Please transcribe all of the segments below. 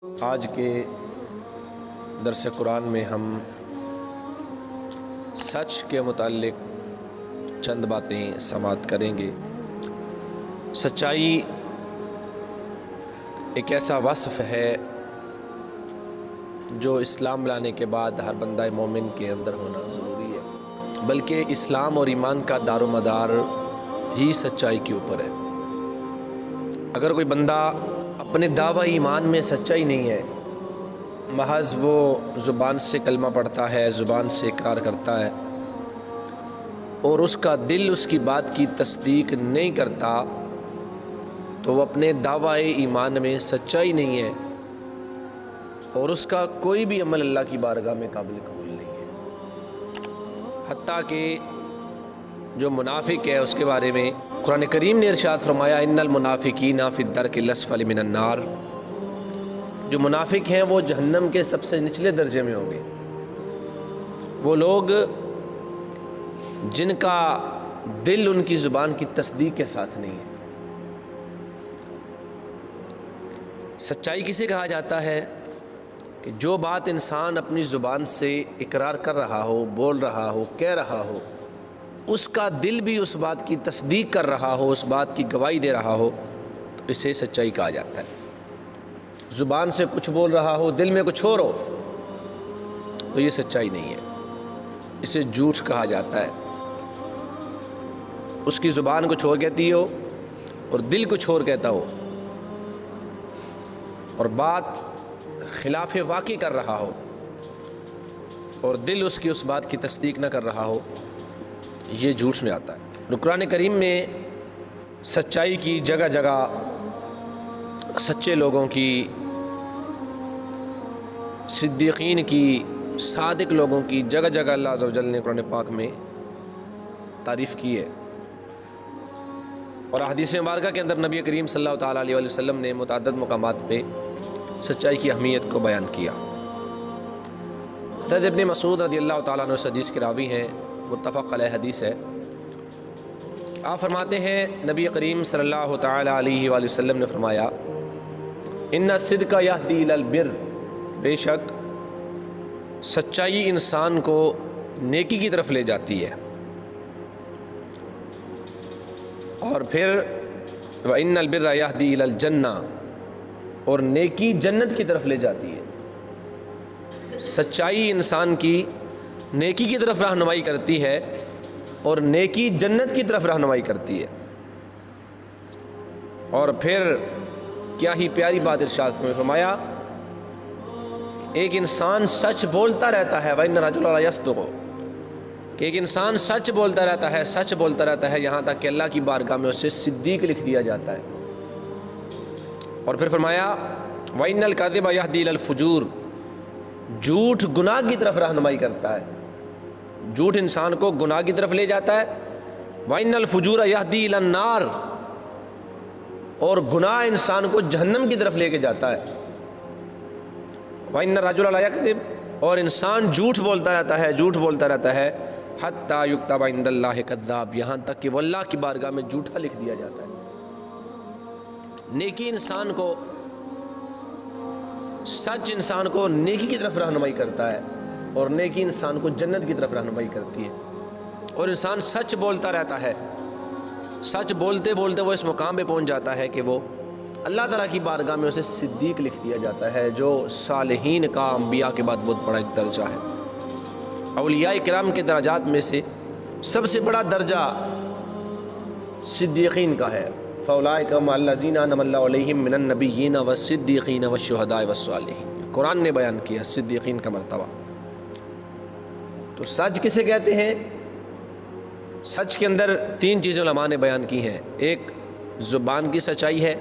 آج کے درس قرآن میں ہم سچ کے متعلق چند باتیں سماعت کریں گے۔ سچائی ایک ایسا وصف ہے جو اسلام لانے کے بعد ہر بندہ مومن کے اندر ہونا ضروری ہے، بلکہ اسلام اور ایمان کا دار و مدار ہی سچائی کے اوپر ہے۔ اگر کوئی بندہ اپنے دعوی ایمان میں سچائی نہیں ہے، محض وہ زبان سے کلمہ پڑھتا ہے، زبان سے اقرار کرتا ہے اور اس کا دل اس کی بات کی تصدیق نہیں کرتا، تو وہ اپنے دعوی ایمان میں سچائی نہیں ہے اور اس کا کوئی بھی عمل اللہ کی بارگاہ میں قابل قبول نہیں ہے۔ حتیٰ کہ جو منافق ہے اس کے بارے میں قرآن کریم نے ارشاد فرمایا ان المنافقین فی الدرک الاسفل من النار، جو منافق ہیں وہ جہنم کے سب سے نچلے درجے میں ہوں گے۔ وہ لوگ جن کا دل ان کی زبان کی تصدیق کے ساتھ نہیں ہے۔ سچائی کسے کہا جاتا ہے کہ جو بات انسان اپنی زبان سے اقرار کر رہا ہو، بول رہا ہو، کہہ رہا ہو، اس کا دل بھی اس بات کی تصدیق کر رہا ہو، اس بات کی گواہی دے رہا ہو، تو اسے سچائی کہا جاتا ہے۔ زبان سے کچھ بول رہا ہو، دل میں کچھ اور ہو، تو یہ سچائی نہیں ہے، اسے جھوٹ کہا جاتا ہے۔ اس کی زبان کچھ اور کہتی ہو اور دل کچھ اور کہتا ہو، اور بات خلاف واقع کر رہا ہو اور دل اس کی اس بات کی تصدیق نہ کر رہا ہو، یہ جھوٹ میں آتا ہے۔ قرآن کریم میں سچائی کی جگہ جگہ، سچے لوگوں کی، صدیقین کی، صادق لوگوں کی جگہ جگہ اللہ عز و جل نے قرآن پاک میں تعریف کی ہے، اور احادیث مبارکہ کے اندر نبی کریم صلی اللہ تعالیٰ علیہ وسلم نے متعدد مقامات پہ سچائی کی اہمیت کو بیان کیا۔ حضرت ابن مسعود رضی اللہ تعالیٰ عنہ اس حدیث کے راوی ہیں، متفق علیہ حدیث ہے۔ آپ فرماتے ہیں نبی کریم صلی اللہ تعالیٰ علیہ وآلہ وسلم نے فرمایا ان الصدق یہدی الی البر، بے شک سچائی انسان کو نیکی کی طرف لے جاتی ہے، اور پھر وَإِنَّ الْبِرَّ يَهْدِي إِلَى الْجَنَّةِ، اور نیکی جنت کی طرف لے جاتی ہے۔ سچائی انسان کی نیکی کی طرف رہنمائی کرتی ہے اور نیکی جنت کی طرف رہنمائی کرتی ہے۔ اور پھر کیا ہی پیاری بات ارشاد فرمایا، ایک انسان سچ بولتا رہتا ہے وَإِنَّ الرَّجُلَ لَيَصْدُقُ، کہ ایک انسان سچ بولتا رہتا ہے، سچ بولتا رہتا ہے، یہاں تک کہ اللہ کی بارگاہ میں اسے صدیق لکھ دیا جاتا ہے۔ اور پھر فرمایا وَإِنَّ الْكَذِبَ يَهْدِي إِلَى الْفُجُورِ، جھوٹ گناہ کی طرف رہنمائی کرتا ہے، جھوٹ انسان کو گناہ کی طرف لے جاتا ہے۔ وَإِنَّ الْفُجُورَ يَهْدِي إِلَى النَّارِ، اور گناہ انسان کو جہنم کی طرف لے کے جاتا ہے۔ وَإِنَّ الرَّجُلَ لَيَكْذِبُ، اور انسان جھوٹ بولتا رہتا ہے، جھوٹ بولتا رہتا ہے، حَتَّى يُكْتَبَ عِندَ اللَّهِ كَذَّابٌ، یہاں تک کہ وہ اللہ کی بارگاہ میں جھوٹا لکھ دیا جاتا ہے۔ نیکی انسان کو، سچ انسان کو نیکی کی طرف رہنمائی کرتا ہے، اور نیکی انسان کو جنت کی طرف رہنمائی کرتی ہے۔ اور انسان سچ بولتا رہتا ہے، سچ بولتے بولتے وہ اس مقام پہ پہنچ جاتا ہے کہ وہ اللہ تعالیٰ کی بارگاہ میں اسے صدیق لکھ دیا جاتا ہے، جو صالحین کا انبیاء کے بعد بہت بڑا ایک درجہ ہے۔ اولیاء کرام کے درجات میں سے سب سے بڑا درجہ صدیقین کا ہے۔ فَأُولَٰئِکَ مَعَ الَّذِينَ أَنْعَمَ اللَّهُ عَلَيْهِم مِّنَ النَّبِيِّينَ وَالصِّدِّيقِينَ وَالشُّهَدَاءِ وَالصَّالِحِينَ، قرآن نے بیان کیا صدیقین کا مرتبہ۔ تو سچ کسے کہتے ہیں؟ سچ کے اندر تین چیزیں علماء نے بیان کی ہیں، ایک زبان کی سچائی ہے،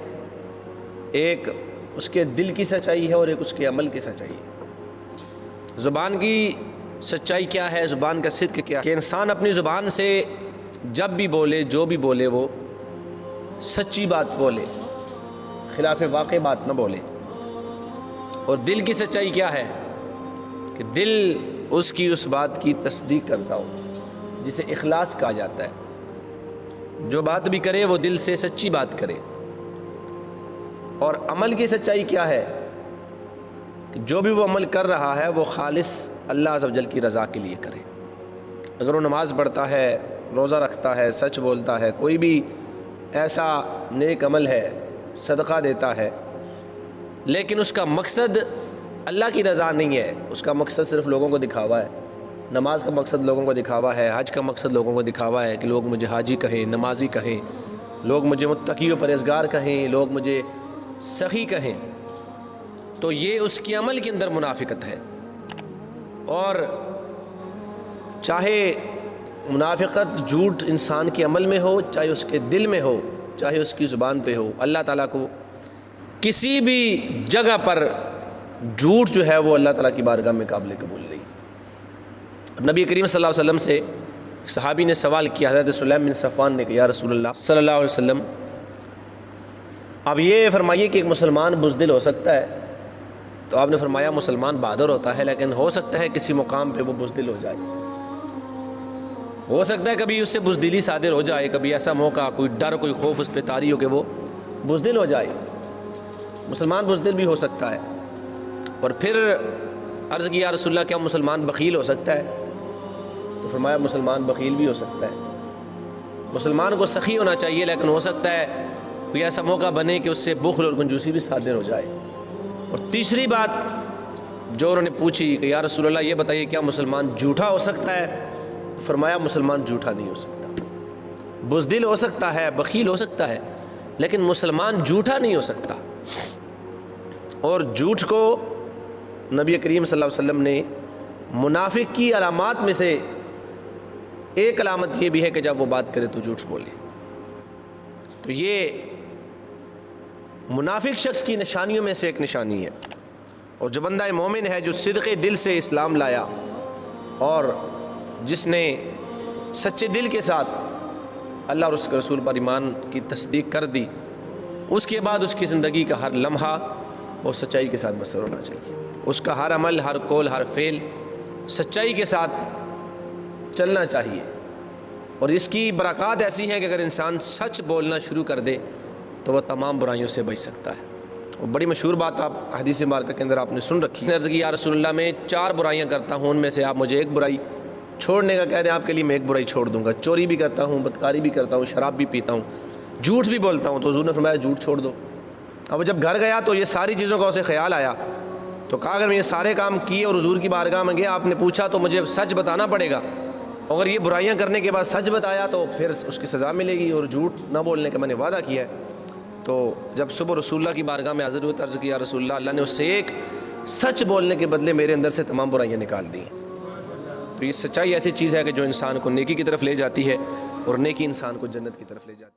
ایک اس کے دل کی سچائی ہے، اور ایک اس کے عمل کی سچائی ہے۔ زبان کی سچائی کیا ہے؟ زبان کا صدق کیا ہے؟ کہ انسان اپنی زبان سے جب بھی بولے، جو بھی بولے، وہ سچی بات بولے، خلاف واقع بات نہ بولے۔ اور دل کی سچائی کیا ہے؟ کہ دل اس کی اس بات کی تصدیق کرتا ہو، جسے اخلاص کہا جاتا ہے۔ جو بات بھی کرے وہ دل سے سچی بات کرے۔ اور عمل کی سچائی کیا ہے؟ کہ جو بھی وہ عمل کر رہا ہے وہ خالص اللہ عز و جل کی رضا کے لیے کرے۔ اگر وہ نماز پڑھتا ہے، روزہ رکھتا ہے، سچ بولتا ہے، کوئی بھی ایسا نیک عمل ہے، صدقہ دیتا ہے، لیکن اس کا مقصد اللہ کی رضا نہیں ہے، اس کا مقصد صرف لوگوں کو دکھاوا ہے، نماز کا مقصد لوگوں کو دکھاوا ہے، حج کا مقصد لوگوں کو دکھاوا ہے کہ لوگ مجھے حاجی کہیں، نمازی کہیں، لوگ مجھے متقی و پرہیزگار کہیں، لوگ مجھے سخی کہیں، تو یہ اس کے عمل کے اندر منافقت ہے۔ اور چاہے منافقت جھوٹ انسان کے عمل میں ہو، چاہے اس کے دل میں ہو، چاہے اس کی زبان پہ ہو، اللہ تعالیٰ کو کسی بھی جگہ پر جھوٹ جو ہے وہ اللہ تعالیٰ کی بارگاہ میں قابل قبول نہیں۔ نبی کریم صلی اللہ علیہ وسلم سے صحابی نے سوال کیا، حضرت سلیم بن صفوان نے کہ یا رسول اللہ صلی اللہ علیہ وسلم، اب یہ فرمائیے کہ ایک مسلمان بزدل ہو سکتا ہے؟ تو آپ نے فرمایا مسلمان بہادر ہوتا ہے، لیکن ہو سکتا ہے کسی مقام پہ وہ بزدل ہو جائے، ہو سکتا ہے کبھی اس سے بزدلی صادر ہو جائے، کبھی ایسا موقع، کوئی ڈر، کوئی خوف اس پہ طاری ہو کہ وہ بزدل ہو جائے، مسلمان بزدل بھی ہو سکتا ہے۔ اور پھر عرض کیا یا رسول اللہ کیا مسلمان بخیل ہو سکتا ہے؟ تو فرمایا مسلمان بخیل بھی ہو سکتا ہے، مسلمان کو سخی ہونا چاہیے، لیکن ہو سکتا ہے کوئی ایسا موقع بنے کہ اس سے بخل اور کنجوسی بھی صادر ہو جائے۔ اور تیسری بات جو انہوں نے پوچھی کہ یا رسول اللہ یہ بتائیے کیا مسلمان جھوٹا ہو سکتا ہے؟ فرمایا مسلمان جھوٹا نہیں ہو سکتا، بزدل ہو سکتا ہے، بخیل ہو سکتا ہے، لیکن مسلمان جھوٹا نہیں ہو سکتا۔ اور جھوٹ کو نبی کریم صلی اللہ علیہ وسلم نے منافق کی علامات میں سے ایک علامت یہ بھی ہے کہ جب وہ بات کرے تو جھوٹ بولے، تو یہ منافق شخص کی نشانیوں میں سے ایک نشانی ہے۔ اور جو بندہ مومن ہے، جو صدق دل سے اسلام لایا اور جس نے سچے دل کے ساتھ اللہ اور اس کے رسول پر ایمان کی تصدیق کر دی، اس کے بعد اس کی زندگی کا ہر لمحہ وہ سچائی کے ساتھ بسر ہونا چاہیے، اس کا ہر عمل، ہر قول، ہر فعل سچائی کے ساتھ چلنا چاہیے۔ اور اس کی برکات ایسی ہیں کہ اگر انسان سچ بولنا شروع کر دے تو وہ تمام برائیوں سے بچ سکتا ہے۔ اور بڑی مشہور بات آپ حدیث مبارکہ کے اندر آپ نے سن رکھی ہے، عرض کی یا رسول اللہ میں 4 برائیاں کرتا ہوں، ان میں سے آپ مجھے ایک برائی چھوڑنے کا کہہ دیں، آپ کے لیے میں ایک برائی چھوڑ دوں گا۔ چوری بھی کرتا ہوں، بدکاری بھی کرتا ہوں، شراب بھی پیتا ہوں، جھوٹ بھی بولتا ہوں، تو حضور نے فرمایا جھوٹ چھوڑ دو۔ اب جب گھر گیا تو یہ ساری چیزوں کا اسے خیال آیا، تو کہا اگر میں یہ سارے کام کیے اور حضور کی بارگاہ میں گیا، آپ نے پوچھا تو مجھے سچ بتانا پڑے گا، اگر یہ برائیاں کرنے کے بعد سچ بتایا تو پھر اس کی سزا ملے گی، اور جھوٹ نہ بولنے کا میں نے وعدہ کیا ہے۔ تو جب صبح رسول اللہ کی بارگاہ میں حاضر ہوئے تو عرض کیا رسول اللہ، اللہ نے اس سے ایک سچ بولنے کے بدلے میرے اندر سے تمام برائیاں نکال دیں۔ تو یہ سچائی ایسی چیز ہے کہ جو انسان کو نیکی کی طرف لے جاتی ہے، اور نیکی انسان کو جنت کی طرف لے جاتی ہے۔